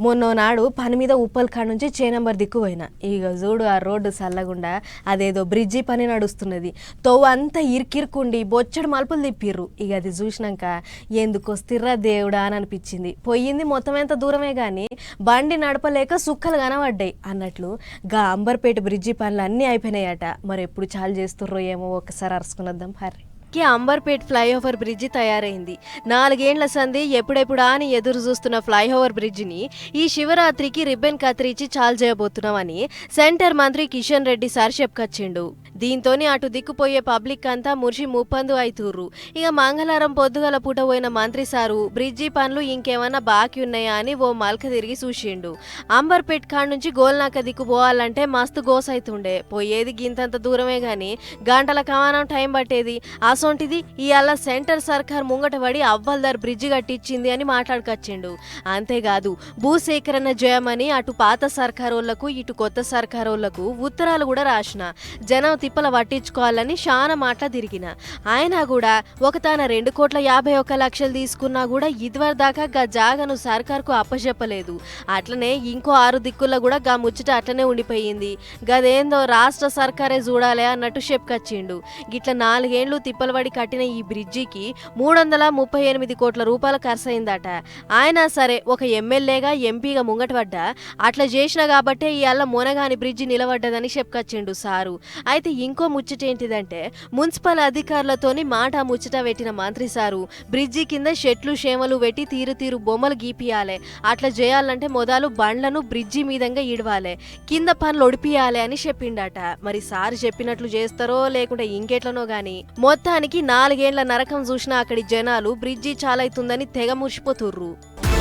మొన్నోనాడు పని మీద ఉప్పల్ కాడ నుంచి చేనంబర్ దిక్కు పోయినా. ఇక చూడు ఆ రోడ్డు చల్లగుండా అదేదో బ్రిడ్జి పని నడుస్తున్నది. తోవ అంతా ఇరికిరుకుండి బొచ్చడు మలుపులు తిప్పిర్రు. ఇక అది చూసినాక ఎందుకు వస్తుర్రా దేవుడా అని అనిపించింది. పోయింది మొత్తం ఎంత దూరమే కానీ బండి నడపలేక సుక్కలు కనబడ్డాయి అన్నట్లు గా అంబర్పేట బ్రిడ్జి పనులు అన్నీ అయిపోయినాయట. మరి ఎప్పుడు చాలు చేస్తుర్రో ఏమో ఒకసారి అరుచుకున్నద్దాం హర్రి. అంబర్పేట్ ఫ్లైఓవర్ బ్రిడ్జి తయారైంది. 4 ఏండ్ల సంది ఎప్పుడెప్పుడా అని ఎదురు చూస్తున్న ఫ్లైఓవర్ బ్రిడ్జిని ఈ శివరాత్రికి రిబ్బన్ కత్తిరించి చాలు చేయబోతున్నామని సెంటర్ మంత్రి కిషన్ రెడ్డి సార్ చెప్పుకొచ్చిండు. దీంతోని అటు దిక్కుపోయే పబ్లిక్ అంతా మురిసి ముప్పందు అయితుర్రు. ఇక మంగళవారం పొద్దుగల పూట పోయిన మంత్రి సారు బ్రిడ్జి పనులు ఇంకేమన్నా బాకీ ఉన్నాయా అని ఓ మల్క తిరిగి చూసిండు. అంబర్పేట్ కాడ నుంచి గోల్నాక దిక్కు పోవాలంటే మస్తు గోసైతుండే. పోయేది గింతంత దూరమే గాని గంటల కమానం టైం పట్టేది. అసొంటిది ఇవాళ సెంటర్ సర్కార్ ముంగట పడి అవ్వల్దార్ బ్రిడ్జి కట్టించింది అని మాట్లాడుకొచ్చిండు. అంతేకాదు భూసేకరణ జయమని అటు పాత సర్కారోళ్లకు ఇటు కొత్త సర్కారోళ్లకు ఉత్తరాలు కూడా రాసిన. జనం తిప్పల పట్టించుకోవాలని చాలా మాటల తిరిగిన. ఆయన కూడా ఒక తాన 2,51,00,000 తీసుకున్నా కూడా ఇదివరదాకా గా జాగను సర్కార్కు అప్పచెప్పలేదు. అట్లనే ఇంకో 6 దిక్కుల్లో కూడా గా ముచ్చట అట్లనే ఉండిపోయింది. గదేందో రాష్ట్ర సర్కారే చూడాలి అన్నట్టు చెప్పుకొచ్చిండు. గిట్ల 4 ఏండ్లు తిప్పలబడి కట్టిన ఈ బ్రిడ్జికి 338 కోట్ల రూపాయలు ఖర్చయిందట. ఆయన సరే ఒక ఎమ్మెల్యేగా ఎంపీగా ముంగటపడ్డా అట్లా చేసిన కాబట్టే ఇవాళ మొనగాని బ్రిడ్జి నిలబడ్డదని చెప్పుకొచ్చిండు సారు. అయితే ఇంకో ముచ్చట ఏంటిదంటే మున్సిపల్ అధికారులతోని మాట ముచ్చట పెట్టిన మంత్రి సారు బ్రిడ్జి కింద చెట్లు చేమలు పెట్టి తీరు బొమ్మలు గీపియాలి. అట్లా చేయాలంటే మొదలు బండ్లను బ్రిడ్జి మీదంగా ఇడవాలి, కింద పనులు ఒడిపియాలి అని చెప్పిండట. మరి సారు చెప్పినట్లు చేస్తారో లేకుంటే ఇంకెట్లనో గాని మొత్తానికి 4 ఏండ్ల నరకం చూసినా అక్కడి జనాలు బ్రిడ్జి చాలైతుందని తెగ మురిసిపోతుర్రు.